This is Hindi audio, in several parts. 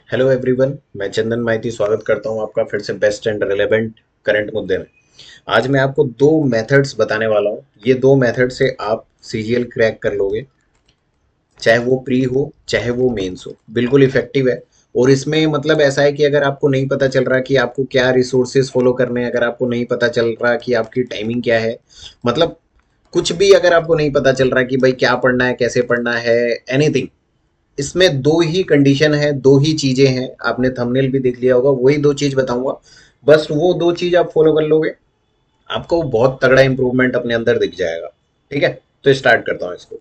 हेलो एवरीवन, मैं चंदन माइती स्वागत करता हूं आपका फिर से बेस्ट एंड रिलेवेंट करंट मुद्दे में। आज मैं आपको दो मेथड्स बताने वाला हूं। ये दो मेथड से आप सीजीएल क्रैक कर लोगे, चाहे वो प्री हो चाहे वो मेंस हो। बिल्कुल इफेक्टिव है। और इसमें मतलब ऐसा है कि अगर आपको नहीं पता चल रहा कि आपको क्या रिसोर्सेज फॉलो करने हैं, अगर आपको नहीं पता चल रहा कि आपकी टाइमिंग क्या है, मतलब कुछ भी अगर आपको नहीं पता चल रहा कि भाई क्या पढ़ना है, कैसे पढ़ना है, एनीथिंग, इसमें दो ही कंडीशन है, दो ही चीजें हैं। आपने थंबनेल भी देख लिया होगा, वही दो चीज बताऊंगा। बस वो दो चीज आप फॉलो कर लोगे, आपको बहुत तगड़ा इंप्रूवमेंट अपने अंदर दिख जाएगा। ठीक है, तो स्टार्ट करता हूँ इसको।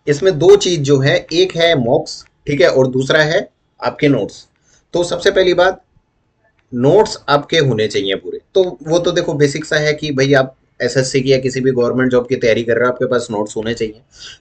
इसमें दो चीज जो है, एक है मॉक्स, ठीक है, और दूसरा है आपके नोट्स। तो सबसे पहली बात, नोट्स आपके होने चाहिए पूरे। तो वो तो देखो बेसिक सा है कि भाई आप एसएससी की या किसी भी गवर्नमेंट जॉब की तैयारी कर रहे हो, आपके पास नोट्स होने चाहिए।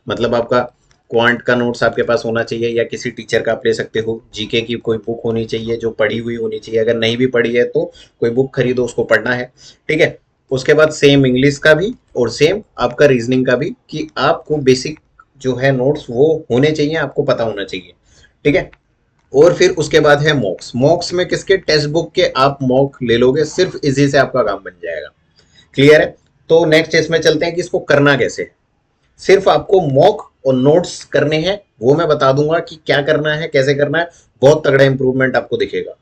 मतलब आपका क्वांट का नोट्स आपके पास होना चाहिए, या किसी टीचर का आप ले सकते हो। जीके की कोई बुक होनी चाहिए जो पढ़ी हुई होनी चाहिए, अगर नहीं भी पढ़ी है तो कोई बुक खरीदो, उसको पढ़ना है। ठीक है। उसके बाद सेम इंग्लिश का भी और सेम आपका रीजनिंग का भी, कि आपको बेसिक जो है नोट्स वो होने चाहिए, आपको पता होना चाहिए। ठीक है। और फिर उसके बाद है मॉक्स। मॉक्स में किसके, टेक्स्ट बुक के आप मॉक ले लोगे, सिर्फ इसी से आपका काम बन जाएगा। क्लियर है। तो नेक्स्ट इसमें चलते हैं कि इसको करना कैसे है। सिर्फ आपको मॉक और नोट्स करने हैं, वो मैं बता दूंगा कि क्या करना है, कैसे करना है। बहुत तगड़ा इंप्रूवमेंट आपको दिखेगा।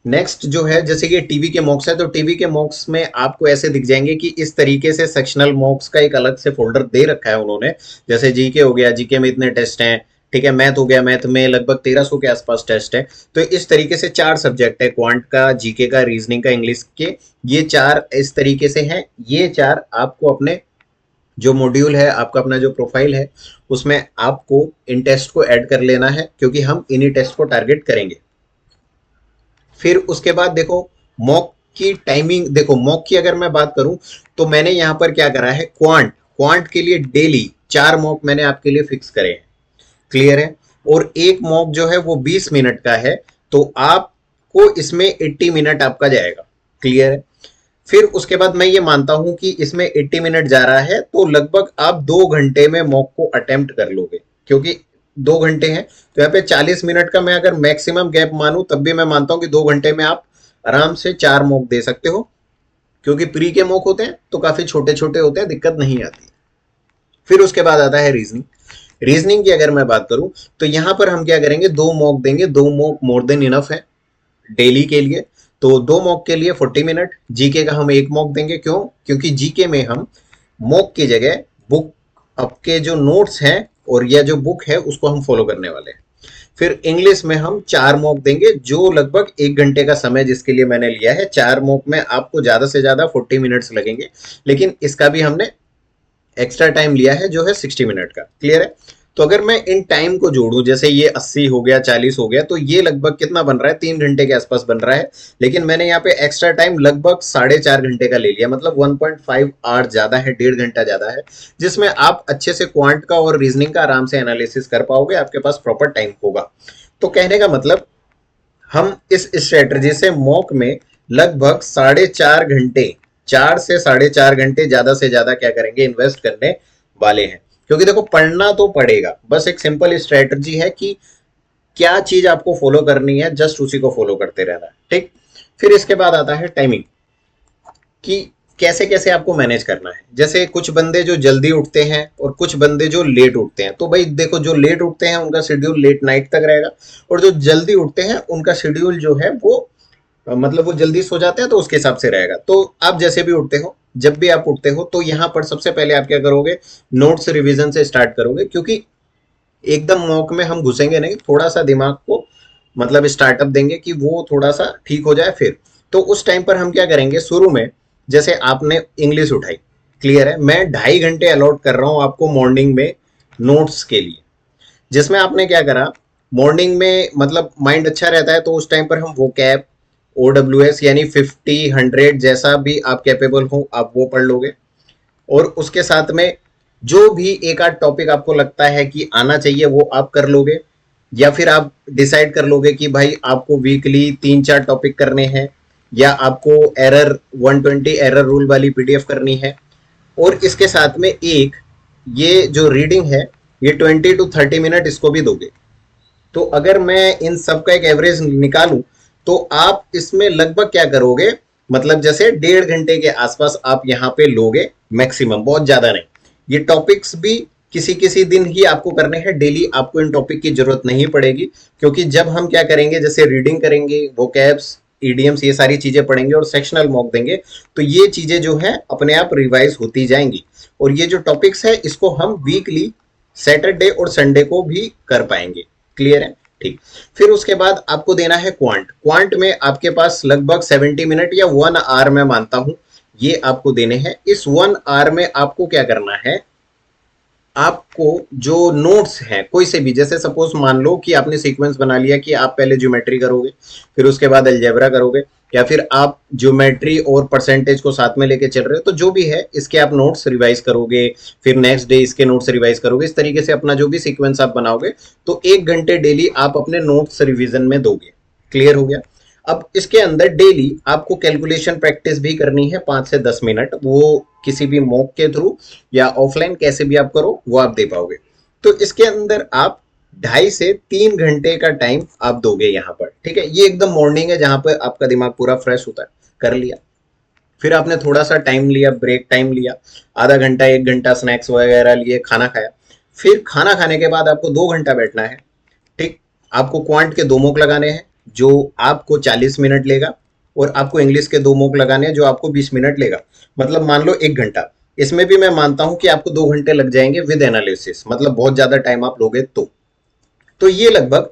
नेक्स्ट जो है, जैसे कि टीवी के मॉक्स है, तो टीवी के मॉक्स में आपको ऐसे दिख जाएंगे कि इस तरीके से सेक्शनल मॉक्स का एक अलग से फोल्डर दे रखा है उन्होंने। जैसे जीके हो गया, जीके में इतने टेस्ट हैं। ठीक है, मैथ हो गया, मैथ में लगभग 1300 के आसपास टेस्ट है। तो इस तरीके से चार सब्जेक्ट है, क्वांट का, जीके का, रीजनिंग का, इंग्लिश के। ये चार इस तरीके से हैं। ये चार आपको अपने जो मॉड्यूल है, आपका अपना जो प्रोफाइल है, उसमें आपको इन टेस्ट को ऐड कर लेना है, क्योंकि हम इन्हीं टेस्ट को टारगेट करेंगे। फिर उसके बाद देखो, मॉक की टाइमिंग देखो। मॉक की अगर मैं बात करूं, तो मैंने यहां पर क्या करा है, क्वांट क्वांट के लिए डेली 4 मॉक मैंने आपके लिए फिक्स करे हैं। क्लियर है। और एक मॉक जो है वो 20 मिनट का है, तो आपको इसमें 80 मिनट आपका जाएगा। क्लियर है। फिर उसके बाद मैं ये मानता हूं कि इसमें 80 मिनट जा रहा है, तो लगभग आप 2 घंटे में मॉक को अटेम्प्ट कर लोगे, क्योंकि 2 घंटे हैं। तो यहाँ पे 40 मिनट का मैं अगर मैक्सिमम गैप मानूं, तब भी मैं मानता हूं कि 2 घंटे में आप आराम से 4 मॉक दे सकते हो। क्योंकि प्री के मॉक होते हैं तो काफी छोटे छोटे होते हैं, दिक्कत नहीं आती। फिर उसके बाद आता है रीजनिंग। रीजनिंग की अगर मैं बात करूं, तो यहां पर हम क्या करेंगे, 2 मॉक देंगे। 2 मॉक मोर देन इनफ है डेली के लिए। तो 2 मॉक के लिए 40 मिनट। जीके का हम एक मॉक देंगे, क्यों, क्योंकि जीके में हम मॉक की जगह बुक, आपके जो नोट्स हैं और या जो बुक है उसको हम फॉलो करने वाले हैं। फिर इंग्लिश में हम 4 मॉक देंगे, जो लगभग 1 घंटे का समय जिसके लिए मैंने लिया है। 4 मॉक में आपको ज्यादा से ज्यादा 40 मिनट्स लगेंगे, लेकिन इसका भी हमने एक्स्ट्रा टाइम लिया है जो है 60 मिनट का। क्लियर है। तो अगर मैं इन टाइम को जोड़ूं, जैसे ये 80 हो गया, 40 हो गया, तो ये लगभग कितना बन रहा है, 3 घंटे के आसपास बन रहा है। लेकिन मैंने यहाँ पे एक्स्ट्रा टाइम लगभग 4.5 घंटे का ले लिया, मतलब 1.5 आवर ज्यादा है, 1.5 घंटा ज्यादा है। जिसमें आप अच्छे से क्वांट का और रीजनिंग का आराम से एनालिसिस कर पाओगे, आपके पास प्रॉपर टाइम होगा। तो कहने का मतलब, हम इस स्ट्रेटजी से मॉक में लगभग 4.5 घंटे, 4 से 4.5 घंटे ज्यादा से ज्यादा क्या करेंगे, इन्वेस्ट करने वाले हैं। क्योंकि देखो, पढ़ना तो पड़ेगा, बस एक सिंपल स्ट्रेटजी है कि क्या चीज आपको फॉलो करनी है, जस्ट उसी को फॉलो करते रहना है। ठीक। फिर इसके बाद आता है टाइमिंग, कि कैसे कैसे आपको मैनेज करना है। जैसे कुछ बंदे जो जल्दी उठते हैं और कुछ बंदे जो लेट उठते हैं, तो भाई देखो, जो लेट उठते हैं उनका शेड्यूल लेट नाइट तक रहेगा, और जो जल्दी उठते हैं उनका शेड्यूल जो है वो मतलब वो जल्दी सो जाते हैं, तो उसके हिसाब से रहेगा। तो आप जैसे भी उठते हो, जब भी आप उठते हो, तो यहाँ पर सबसे पहले आप क्या करोगे, नोट्स रिवीजन से स्टार्ट करोगे। क्योंकि एकदम मॉक में हम घुसेंगे नहीं, थोड़ा सा दिमाग को मतलब स्टार्टअप देंगे कि वो थोड़ा सा ठीक हो जाए। फिर तो उस टाइम पर हम क्या करेंगे, शुरू में जैसे आपने इंग्लिश उठाई, क्लियर है, मैं 2.5 घंटे अलॉट कर रहा हूं आपको मॉर्निंग में नोट्स के लिए। जिसमें आपने क्या करा, मॉर्निंग में मतलब माइंड अच्छा रहता है, तो उस टाइम पर हम वो कैप, OWS यानी 50, 100 जैसा भी आप कैपेबल हो, आप वो पढ़ लोगे। और उसके साथ में जो भी एक आध टॉपिक आपको लगता है कि आना चाहिए, वो आप कर लोगे। या फिर आप डिसाइड कर लोगे कि भाई आपको वीकली 3 4 टॉपिक करने हैं, या आपको एरर 120 एरर रूल वाली PDF करनी है। और इसके साथ में एक ये जो रीडिंग है, ये 20 to 30 मिनट इसको भी दोगे। तो अगर मैं इन सब का एक एवरेज निकालूं तो आप इसमें लगभग क्या करोगे, मतलब जैसे 1.5 घंटे के आसपास आप यहाँ पे लोगे मैक्सिमम, बहुत ज्यादा नहीं। ये टॉपिक्स भी किसी किसी दिन ही आपको करने हैं, डेली आपको इन टॉपिक की जरूरत नहीं पड़ेगी, क्योंकि जब हम क्या करेंगे, जैसे रीडिंग करेंगे, वोकैब्स, ईडीएम्स, ये सारी चीजें पढ़ेंगे और सेक्शनल मॉक देंगे, तो ये चीजें जो है अपने आप रिवाइज होती जाएंगी। और ये जो टॉपिक्स है इसको हम वीकली सैटरडे और संडे को भी कर पाएंगे। क्लियर है? ठीक। फिर उसके बाद आपको देना है क्वांट। क्वांट में आपके पास लगभग 70 मिनट या 1 आवर मैं मानता हूं, ये आपको देने हैं। इस 1 आवर में आपको क्या करना है, आपको जो नोट्स हैं कोई से भी, जैसे सपोज मान लो कि आपने सीक्वेंस बना लिया कि आप पहले ज्योमेट्री करोगे, फिर उसके बाद अलजेब्रा करोगे, या फिर आप ज्योमेट्री और परसेंटेज को साथ में लेके चल रहे हो, तो जो भी है इसके आप नोट्स रिवाइज करोगे, फिर नेक्स्ट डे इसके नोट्स रिवाइज करोगे। इस तरीके से अपना जो भी सीक्वेंस आप बनाओगे, तो 1 घंटे डेली आप अपने नोट्स रिविजन में दोगे। क्लियर हो गया? अब इसके अंदर डेली आपको कैलकुलेशन प्रैक्टिस भी करनी है 5 से 10 मिनट, वो किसी भी मॉक के थ्रू या ऑफलाइन कैसे भी आप करो वो आप दे पाओगे। तो इसके अंदर आप 2.5 से 3 घंटे का टाइम आप दोगे यहाँ पर। ठीक है, ये एकदम मॉर्निंग है जहां पर आपका दिमाग पूरा फ्रेश होता है। कर लिया, फिर आपने थोड़ा सा टाइम लिया, ब्रेक टाइम लिया, आधा घंटा 1 घंटा स्नैक्स वगैरह लिए, खाना खाया। फिर खाना खाने के बाद आपको 2 घंटा बैठना है। ठीक, आपको क्वांट के 2 मॉक लगाने हैं जो आपको 40 मिनट लेगा, और आपको इंग्लिश के 2 मॉक लगाने हैं जो आपको 20 मिनट लेगा, मतलब मान लो 1 घंटा। इसमें भी मैं मानता हूं कि आपको 2 घंटे लग जाएंगे विद एनालिसिस, मतलब बहुत ज्यादा टाइम आप लोगे तो ये लगभग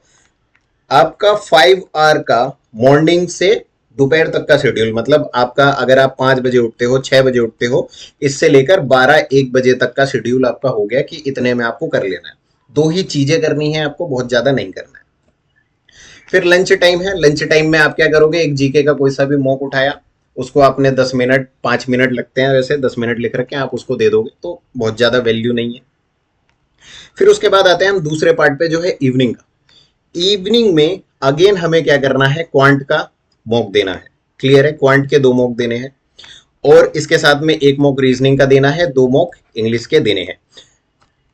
आपका 5 आवर का मॉर्निंग से दोपहर तक का शेड्यूल, मतलब आपका अगर आप 5 बजे उठते हो, 6 बजे उठते हो, इससे लेकर 12-1 बजे तक का शेड्यूल आपका हो गया कि इतने में आपको कर लेना है। 2 ही चीजें करनी है आपको, बहुत ज्यादा नहीं करना है। फिर लंच टाइम है। लंच टाइम में आप क्या करोगे, एक जीके का कोई सा भी मॉक उठाया, उसको आपने 10 मिनट, 5 मिनट लगते हैं वैसे, 10 मिनट लिख रखे हैं, आप उसको दे दोगे तो बहुत ज्यादा वैल्यू नहीं है। फिर उसके बाद आते हैं हम दूसरे पार्ट पे जो है इवनिंग का। इवनिंग में अगेन हमें क्या करना है, क्वांट का मॉक देना है। क्लियर है? क्वांट के 2 मॉक देने हैं, और इसके साथ में 1 मॉक रीजनिंग का देना है, 2 मॉक इंग्लिश के देने हैं।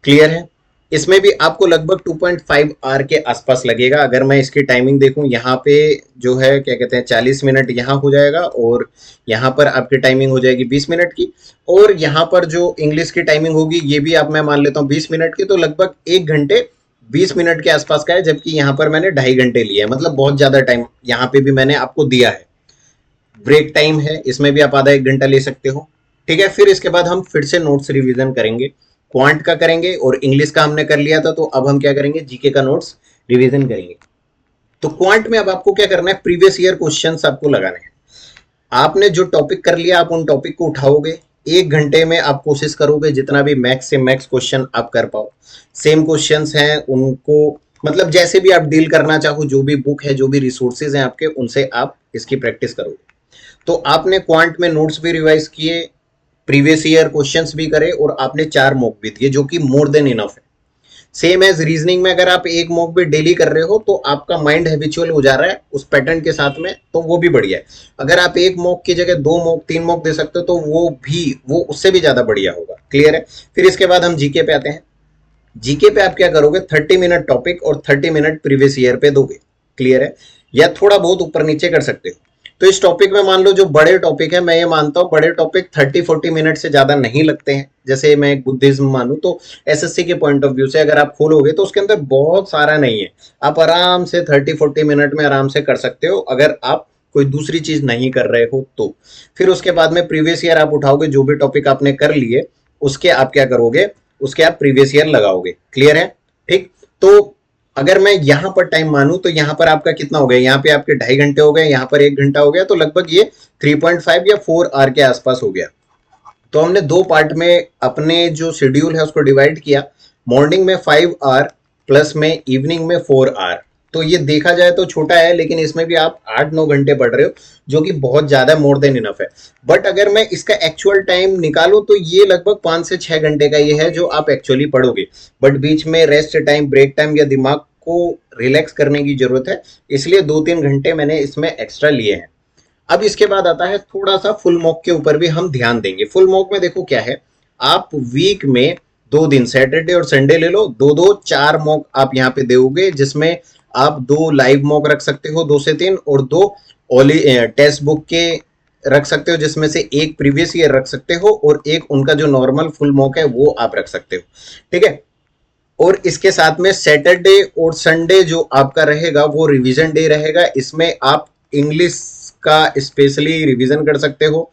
क्लियर है? इसमें भी आपको लगभग 2.5 आवर के आसपास लगेगा। अगर मैं इसकी टाइमिंग देखूं, यहाँ पे जो है क्या कहते हैं 40 मिनट यहाँ हो जाएगा, और यहाँ पर आपकी टाइमिंग हो जाएगी 20 मिनट की, और यहाँ पर जो इंग्लिश की टाइमिंग होगी ये भी आप मैं मान लेता हूँ 20 मिनट की, तो लगभग 1 घंटे 20 मिनट के आसपास का है, जबकि यहाँ पर मैंने 2.5 घंटे लिया है, मतलब बहुत ज्यादा टाइम यहाँ पे भी मैंने आपको दिया है। ब्रेक टाइम है, इसमें भी आप आधा 1 घंटा ले सकते हो। ठीक है, फिर इसके बाद हम फिर से नोट्स रिवीजन करेंगे, क्वांट का करेंगे, और इंग्लिश का हमने कर लिया था, तो अब हम क्या करेंगे, जीके का नोट्स रिवीजन करेंगे। तो क्वांट में अब आपको क्या करना है, प्रीवियस ईयर क्वेश्चंस आपको लगाने हैं। आपने जो टॉपिक कर लिया, आप उन टॉपिक को उठाओगे, 1 घंटे में आप कोशिश करोगे जितना भी मैक्स से मैक्स क्वेश्चन आप कर पाओ। सेम क्वेश्चंस हैं, उनको मतलब जैसे भी आप डील करना चाहो, जो भी बुक है, जो भी रिसोर्सेज हैं आपके, उनसे आप इसकी प्रैक्टिस करोगे। तो आपने क्वांट में नोट्स भी रिवाइज किए, प्रीवियस ईयर क्वेश्चंस भी करे, और आपने 4 मॉक भी दिए, जो कि मोर देन इनफ है। सेम एज रीजनिंग में अगर आप 1 मॉक भी डेली कर रहे हो, तो आपका माइंड हैबिचुअल हो जा रहा है उस पैटर्न के साथ में, तो वो भी बढ़िया है। अगर आप 1 मॉक की जगह 2 मॉक 3 मॉक दे सकते हो, तो वो उससे भी ज्यादा बढ़िया होगा। क्लियर है? फिर इसके बाद हम जीके पे आते हैं। जीके पे आप क्या करोगे, 30 मिनट टॉपिक और 30 मिनट प्रीवियस ईयर पे दोगे। क्लियर है? या थोड़ा बहुत ऊपर नीचे कर सकते हो। तो इस टॉपिक में मान लो जो बड़े टॉपिक है, मैं ये मानता हूँ बड़े टॉपिक 30-40 मिनट से ज्यादा नहीं लगते हैं। जैसे मैं एक बुद्धिज्म मानूं, तो एसएससी के पॉइंट ऑफ व्यू से अगर आप खोलोगे तो उसके अंदर बहुत सारा नहीं है, आप आराम से 30-40 मिनट में आराम से कर सकते हो, अगर आप कोई दूसरी चीज नहीं कर रहे हो तो। फिर उसके बाद में प्रीवियस ईयर आप उठाओगे, जो भी टॉपिक आपने कर लिए उसके आप क्या करोगे, उसके आप प्रीवियस ईयर लगाओगे। क्लियर है? ठीक। तो अगर मैं यहाँ पर टाइम मानूं, तो यहाँ पर आपका कितना हो गया, यहाँ पे आपके 2.5 घंटे हो गए, यहाँ पर 1 घंटा हो गया, तो लगभग ये 3.5 या 4 आवर के आसपास हो गया। तो हमने 2 पार्ट में अपने जो शेड्यूल है उसको डिवाइड किया। मॉर्निंग में 5 आवर, प्लस में इवनिंग में 4 आवर। तो ये देखा जाए तो छोटा है, लेकिन इसमें भी आप 8-9 घंटे पढ़ रहे हो, जो कि बहुत ज्यादा मोर देन इनफ है। बट अगर मैं इसका एक्चुअल टाइम निकालूं, तो ये लगभग 5 से 6 घंटे का ये है जो आप एक्चुअली पढ़ोगे। बट बीच में रेस्ट टाइम, ब्रेक टाइम या दिमाग को रिलैक्स करने की जरूरत है, इसलिए 2-3 घंटे मैंने इसमें एक्स्ट्रा लिए हैं। अब इसके बाद आता है थोड़ा सा फुल मॉक के ऊपर भी हम ध्यान देंगे। फुल मॉक में देखो क्या है, आप वीक में 2 दिन, सैटरडे और संडे ले लो, 2-2 4 मॉक आप यहाँ पे दोगे, जिसमें आप 2 लाइव मॉक रख सकते हो, 2 से 3, और 2 ओली टेक्स्ट बुक के रख सकते हो, जिसमें से एक प्रीवियस ईयर रख सकते हो और एक उनका जो नॉर्मल फुल मॉक है वो आप रख सकते हो। ठीक है। और इसके साथ में सैटरडे और संडे जो आपका रहेगा वो रिवीजन डे रहेगा। इसमें आप इंग्लिश का स्पेशली रिवीजन कर सकते हो।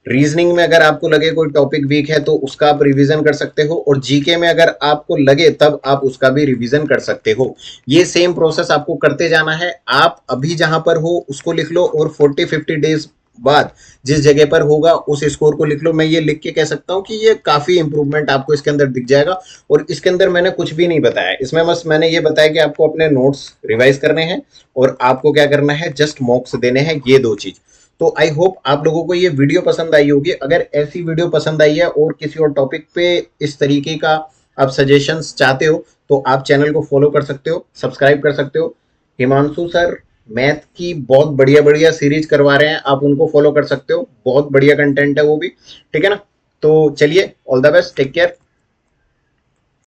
रीजनिंग में अगर आपको लगे कोई टॉपिक वीक है तो उसका आप रिवीजन कर सकते हो, और जीके में अगर आपको लगे तब आप उसका भी रिवीजन कर सकते हो। ये सेम प्रोसेस आपको करते जाना है। आप अभी जहां पर हो उसको लिख लो, और 40-50 डेज बाद जिस जगह पर होगा उस स्कोर को लिख लो। मैं ये लिख के कह सकता हूँ कि ये काफी इंप्रूवमेंट आपको इसके अंदर दिख जाएगा। और इसके अंदर मैंने कुछ भी नहीं बताया, इसमें बस मैंने ये बताया कि आपको अपने नोट्स रिवाइज करने हैं और आपको क्या करना है, जस्ट मॉक्स देने हैं, ये 2 चीज। तो आई होप आप लोगों को ये वीडियो पसंद आई होगी। अगर ऐसी वीडियो पसंद आई है और किसी और टॉपिक पे इस तरीके का आप सजेशंस चाहते हो तो आप चैनल को फॉलो कर सकते हो, सब्सक्राइब कर सकते हो। हिमांशु सर मैथ की बहुत बढ़िया बढ़िया सीरीज करवा रहे हैं, आप उनको फॉलो कर सकते हो, बहुत बढ़िया कंटेंट है वो भी। ठीक है ना। तो चलिए, all the best, take care.